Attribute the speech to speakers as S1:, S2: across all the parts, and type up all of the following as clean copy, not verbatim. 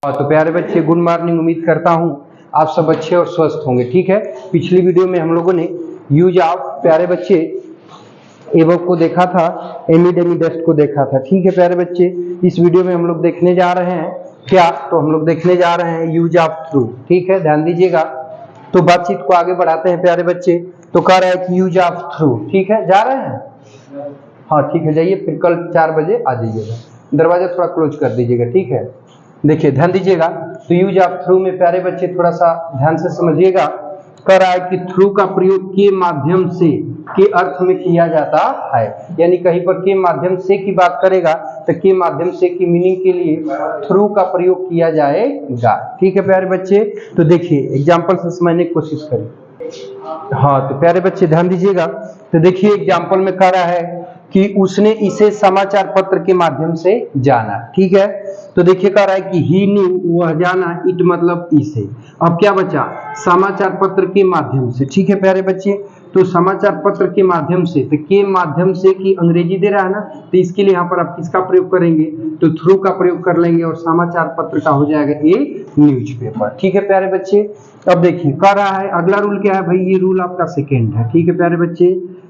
S1: तो प्यारे बच्चे, गुड मॉर्निंग। उम्मीद करता हूँ आप सब अच्छे और स्वस्थ होंगे। ठीक है, पिछली वीडियो में हम लोगों ने यूज ऑफ प्यारे बच्चे एवोक को देखा था, एमी डस्ट को देखा था। ठीक है प्यारे बच्चे, इस वीडियो में हम लोग देखने जा रहे हैं क्या, तो हम लोग देखने जा रहे हैं यूज ऑफ थ्रू। ठीक है, ध्यान दीजिएगा। तो बातचीत को आगे बढ़ाते हैं प्यारे बच्चे। तो कह रहा है कि यूज ऑफ थ्रू। ठीक है, जा रहे हैं? हाँ ठीक है, जाइए, फिर कल 4 बजे आ जाइएगा। दरवाजा थोड़ा क्लोज कर दीजिएगा। ठीक है, देखिए ध्यान दीजिएगा। तो यूज ऑफ थ्रू में प्यारे बच्चे थोड़ा सा ध्यान से समझिएगा। कह रहा है कि थ्रू का प्रयोग के माध्यम से के अर्थ में किया जाता है, यानी कहीं पर के माध्यम से की बात करेगा तो के माध्यम से की मीनिंग के लिए थ्रू का प्रयोग किया जाएगा। ठीक है प्यारे बच्चे, तो देखिए एग्जाम्पल से समझने की कोशिश करें। हाँ तो प्यारे बच्चे ध्यान दीजिएगा। तो देखिए एग्जाम्पल में कह रहा है कि उसने इसे समाचार पत्र के माध्यम से जाना। ठीक है, तो देखिए कह रहा है कि ही न्यू, वह जाना, इट मतलब इसे। अब क्या बचा? समाचार पत्र के माध्यम से। ठीक है प्यारे बच्चे, तो समाचार पत्र के माध्यम से, तो के माध्यम से की अंग्रेजी दे रहा है ना, तो इसके लिए यहाँ पर आप किसका प्रयोग करेंगे? तो थ्रू का प्रयोग कर लेंगे और समाचार पत्र का हो जाएगा ए न्यूज़पेपर। ठीक है प्यारे बच्चे, अब देखिए कह रहा है अगला रूल क्या है भाई? ये रूल आपका सेकेंड है। ठीक है प्यारे बच्चे,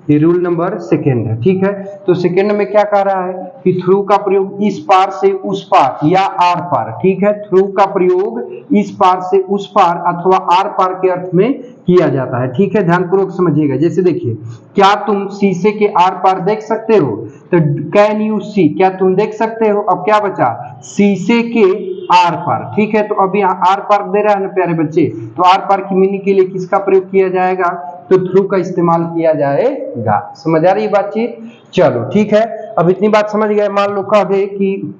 S1: ये रूल नंबर सेकेंड है। ठीक है, तो सेकेंड में क्या कह रहा है कि थ्रू का प्रयोग इस पार से उस पार या आर पार। ठीक है, थ्रू का प्रयोग इस पार से उस पार अथवा आर पार के अर्थ में किया जाता है। ठीक है, ध्यानपूर्वक समझिएगा। जैसे देखिए, क्या तुम शीशे के आर पार देख सकते हो? तो कैन यू सी, क्या तुम देख सकते हो? अब क्या बचा? शीशे के आर पार। ठीक है, तो अभी यहाँ आर पार दे रहा है ना प्यारे बच्चे, तो आर पार की मीनिंग के लिए किसका प्रयोग किया जाएगा? तो थ्रू का इस्तेमाल किया जाएगा। समझ आ रही बातचीत? चलो ठीक है, अब इतनी बात समझ गए। मान लो कह दे कि,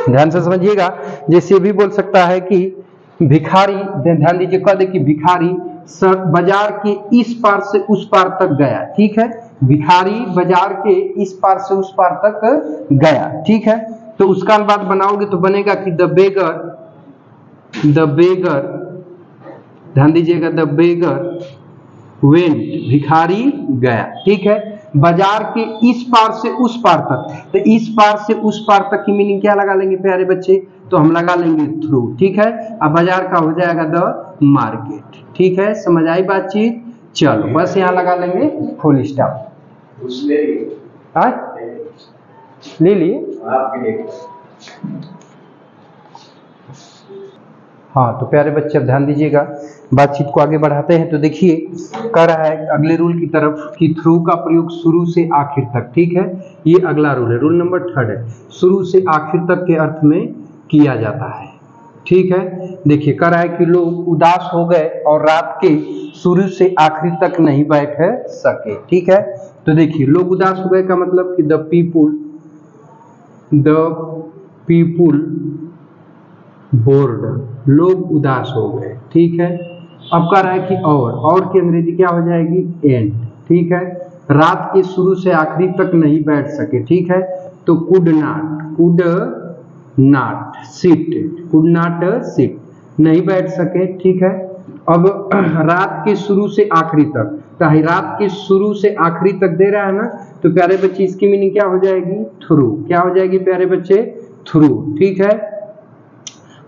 S1: ध्यान से समझिएगा, जैसे ये भी बोल सकता है कि भिखारी, ध्यान दीजिए, कह दे कि भिखारी बाजार के इस पार से उस पार तक गया। ठीक है, भिखारी बाजार के इस पार से उस पार तक गया। ठीक है, तो उसका अनुवाद बनाओगे तो बनेगा कि द बेगर, ध्यान दीजिएगा, द बेगर वेंट, भिखारी गया। ठीक है, बाजार के इस पार से उस पार तक, तो इस पार से उस पार तक की मीनिंग क्या लगा लेंगे प्यारे बच्चे? तो हम लगा लेंगे थ्रू। ठीक है, अब बाजार का हो जाएगा द मार्केट। ठीक है, समझ आई बातचीत? चलो बस यहाँ लगा लेंगे फुल स्टॉप। ले लिए? हाँ तो प्यारे बच्चे अब ध्यान दीजिएगा, बातचीत को आगे बढ़ाते हैं। तो देखिए कह रहा है अगले रूल की तरफ कि थ्रू का प्रयोग शुरू से आखिर तक। ठीक है, ये अगला रूल है, रूल नंबर 3 है, शुरू से आखिर तक के अर्थ में किया जाता है। ठीक है, देखिए कह रहा है कि लोग उदास हो गए और रात के शुरू से आखिर तक नहीं बैठ सके। ठीक है, तो देखिए लोग उदास हो गए का मतलब कि द पीपुल बोर्ड, लोग उदास हो गए। ठीक है, अब कह रहा है कि और की अंग्रेजी क्या हो जाएगी? एंड। ठीक है, रात के शुरू से आखिरी तक नहीं बैठ सके। ठीक है, तो कुड नॉट सिट, नहीं बैठ सके। ठीक है, अब रात के शुरू से आखिरी तक, तो रात के शुरू से आखिरी तक दे रहा है ना, तो प्यारे बच्चे इसकी मीनिंग क्या हो जाएगी? थ्रू। क्या हो जाएगी प्यारे बच्चे? थ्रू। ठीक है,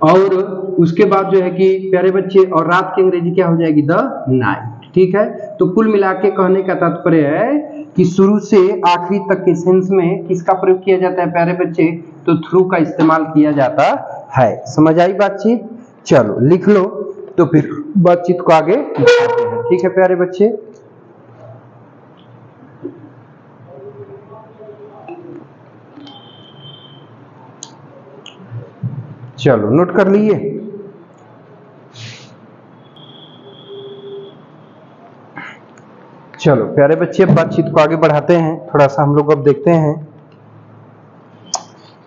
S1: और उसके बाद जो है कि प्यारे बच्चे, और रात की अंग्रेजी क्या हो जाएगी? The night. ठीक है, तो कुल मिला के कहने का तात्पर्य है कि शुरू से आखिरी तक के सेंस में किसका प्रयोग किया जाता है प्यारे बच्चे? तो थ्रू का इस्तेमाल किया जाता है। समझ आई बातचीत? चलो लिख लो, तो फिर बातचीत को आगे बढ़ाते हैं। ठीक है प्यारे बच्चे, चलो नोट कर लिए। चलो प्यारे बच्चे, बातचीत को आगे बढ़ाते हैं। थोड़ा सा हम लोग अब देखते हैं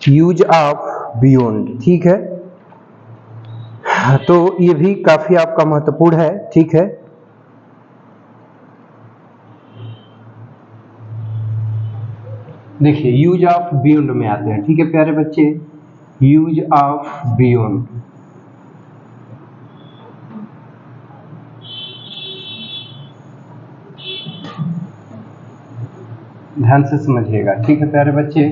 S1: यूज ऑफ बियॉन्ड। ठीक है, तो ये भी काफी आपका महत्वपूर्ण है। ठीक है, देखिए यूज ऑफ बियॉन्ड में आते हैं। ठीक है प्यारे बच्चे, यूज ऑफ बियॉन्ड, ध्यान से समझिएगा। ठीक है प्यारे बच्चे,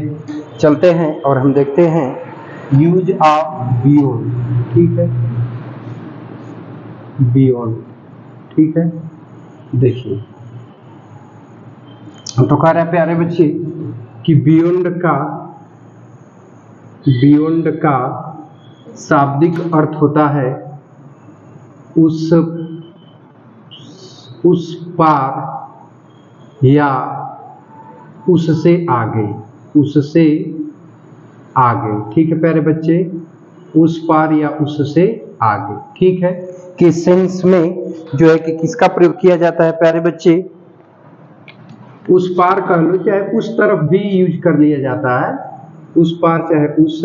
S1: चलते हैं और हम देखते हैं यूज ऑफ बियॉन्ड, ठीक है, बियॉन्ड, ठीक है। देखिए तो कह रहे हैं प्यारे बच्चे कि बियॉन्ड का शाब्दिक अर्थ होता है उस पार या उससे आगे, उससे आगे, ठीक है प्यारे बच्चे, उस पार या उससे आगे, ठीक है। किस सेंस में जो है कि किसका प्रयोग किया जाता है प्यारे बच्चे, उस पार कह लो चाहे उस तरफ भी यूज कर लिया जाता है, उस पार चाहे उस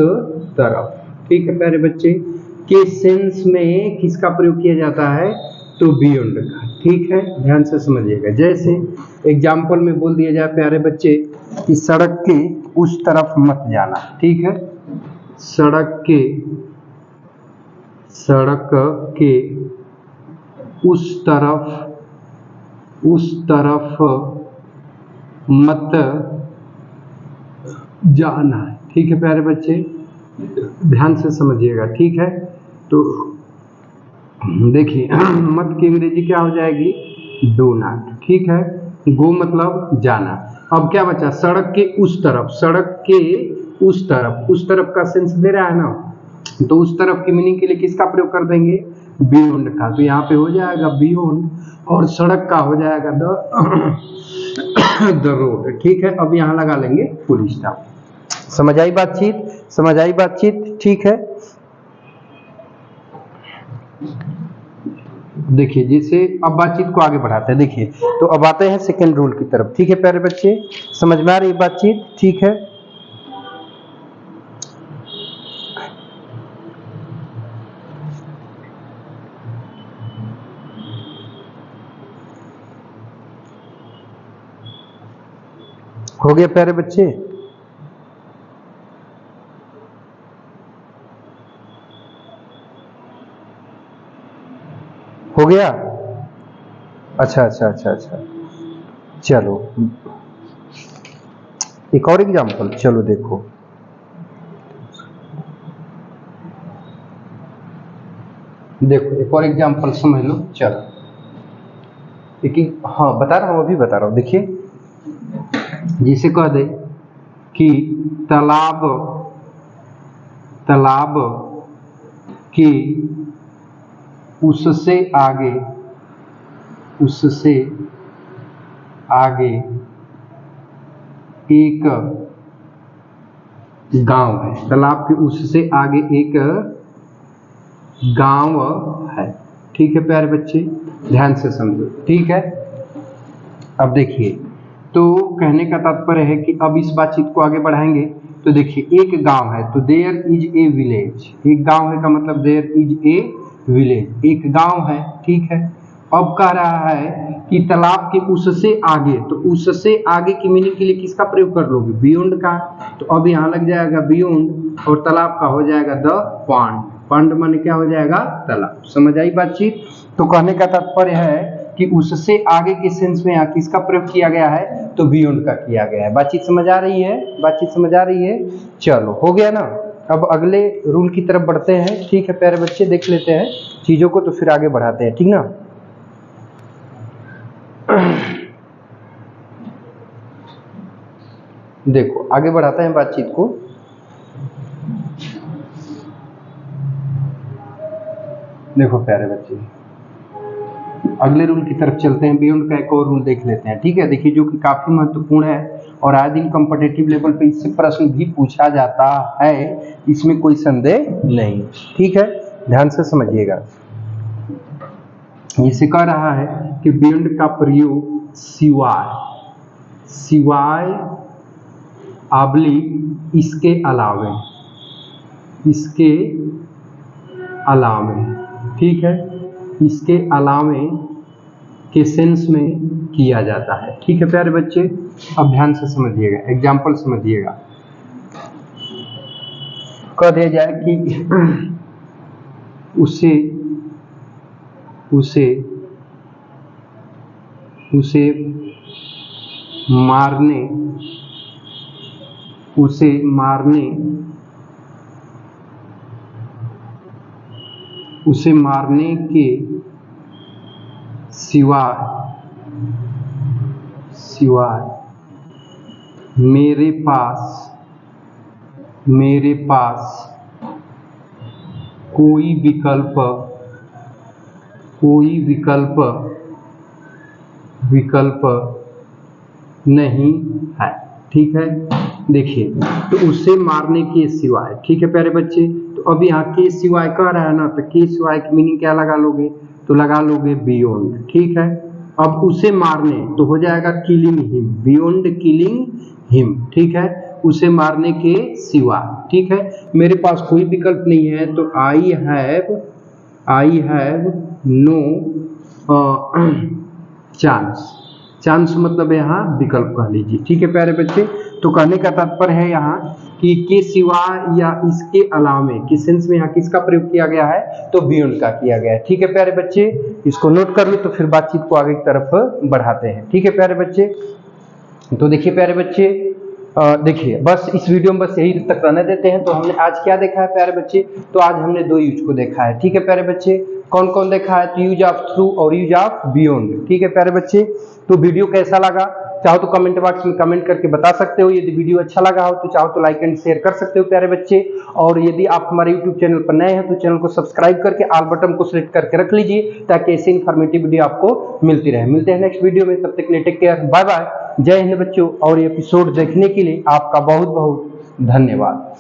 S1: तरफ, ठीक है प्यारे बच्चे। किस सेंस में किसका प्रयोग किया जाता है, तो बियॉन्ड का, ठीक है, ध्यान से समझिएगा। जैसे एग्जाम्पल में बोल दिया जाए प्यारे बच्चे कि सड़क के उस तरफ मत जाना, ठीक है, सड़क के उस तरफ मत जाना, ठीक है प्यारे बच्चे, ध्यान से समझिएगा, ठीक है। तो देखिए मत की अंग्रेजी क्या हो जाएगी, डू नॉट, ठीक है, गो मतलब जाना। अब क्या बचा, सड़क के उस तरफ, सड़क के उस तरफ का सेंस दे रहा है ना, तो उस तरफ की मीनिंग के लिए किसका प्रयोग कर देंगे, बियॉन्ड का। तो यहाँ पे हो जाएगा बियॉन्ड और सड़क का हो जाएगा द रोड, ठीक है। अब यहाँ लगा लेंगे फुल स्टॉप। समझ आई बातचीत, ठीक है। देखिए जैसे अब बातचीत को आगे बढ़ाते हैं, देखिए तो अब आते हैं सेकेंड रूल की तरफ, ठीक है प्यारे बच्चे, समझ में आ रही बातचीत, ठीक है। हो गया प्यारे बच्चे, हो गया, अच्छा, चलो एक और एग्जाम्पल, चलो देखो, एक और एग्जाम्पल समझ लो, चलो हाँ बता रहा हूँ, अभी बता रहा हूँ। देखिए जिसे कह दे कि तालाब की उससे आगे एक गांव है, तालाब के उससे आगे एक गांव है, ठीक है प्यारे बच्चे, ध्यान से समझो, ठीक है। अब देखिए तो कहने का तात्पर्य है कि अब इस बातचीत को आगे बढ़ाएंगे। तो देखिए एक गांव है तो देयर इज ए विलेज, एक गांव है का मतलब देयर इज ए विलेज, एक गांव है, ठीक है। अब कह रहा है कि तालाब के उससे आगे, तो उससे आगे की मीनिंग के लिए किसका प्रयोग कर लोगे, बियॉन्ड का। तो अब यहाँ लग जाएगा बियॉन्ड और तालाब का हो जाएगा द पॉन्ड, पॉन्ड माने क्या हो जाएगा, तालाब। समझ आई बातचीत। तो कहने का तात्पर्य है कि उससे आगे के सेंस में यहाँ किसका प्रयोग किया गया है, तो बियॉन्ड का किया गया है। बातचीत समझ आ रही है, चलो हो गया ना। अब अगले रूल की तरफ बढ़ते हैं, ठीक है प्यारे बच्चे, देख लेते हैं चीजों को तो फिर आगे बढ़ाते हैं, ठीक ना। देखो आगे बढ़ाते हैं बातचीत को। देखो प्यारे बच्चे अगले रूल की तरफ चलते हैं, बियॉन्ड का एक और रूल देख लेते हैं, ठीक है। देखिए जो कि काफी महत्वपूर्ण है और आए दिन कॉम्पिटिटिव लेवल पे इससे प्रश्न भी पूछा जाता है, इसमें कोई संदेह नहीं, ठीक है, ध्यान से समझिएगा। इसे कह रहा है कि बियॉन्ड का प्रयोग सिवाय इसके अलावे, ठीक है, इसके अलावे के सेंस में किया जाता है, ठीक है प्यारे बच्चे। अब ध्यान से समझिएगा, एग्जाम्पल समझिएगा। कह दिया जाए कि उसे मारने उसे मारने के सिवाय मेरे पास कोई विकल्प नहीं है। ठीक है, देखिए तो उसे मारने के सिवाय, ठीक है प्यारे बच्चे। तो अब यहाँ के सिवाय कह रहा है ना, तो के सिवाय की मीनिंग क्या लगा लोगे, तो लगा लोगे बियॉन्ड। ठीक है, अब उसे मारने तो हो जाएगा killing him, beyond killing him. ठीक है, उसे मारने के सिवा। ठीक है, मेरे पास कोई विकल्प नहीं है, तो आई हैव नो चांस मतलब यहाँ विकल्प कह लीजिए। ठीक है प्यारे बच्चे, तो कहने का तात्पर्य है यहाँ कि के सिवा या इसके अलावे किस सेंस में यहाँ किसका प्रयोग किया गया है, तो बियॉन्ड का किया गया है। ठीक है प्यारे बच्चे, इसको नोट कर लो तो फिर बातचीत को आगे की तरफ बढ़ाते हैं। ठीक है प्यारे बच्चे, तो देखिए प्यारे बच्चे, देखिए बस इस वीडियो में बस यही तक रहने देते हैं। तो हमने आज क्या देखा है प्यारे बच्चे, तो आज हमने दो यूज को देखा है। ठीक है प्यारे बच्चे, कौन कौन देखा है, तो यूज ऑफ थ्रू और यूज ऑफ बियॉन्ड। ठीक है प्यारे बच्चे, तो वीडियो कैसा लगा चाहो तो कमेंट बॉक्स में कमेंट करके बता सकते हो। यदि वीडियो अच्छा लगा हो तो चाहो तो लाइक एंड शेयर कर सकते हो प्यारे बच्चे। और यदि आप हमारे यूट्यूब चैनल पर नए हैं तो चैनल को सब्सक्राइब करके ऑल बटन को सिलेक्ट करके रख लीजिए, ताकि ऐसी इन्फॉर्मेटिव वीडियो आपको मिलती रहे। मिलते हैं नेक्स्ट वीडियो में, तब तक के लिए टेक केयर, बाय बाय, जय हिंद बच्चों। और ये एपिसोड देखने के लिए आपका बहुत बहुत धन्यवाद।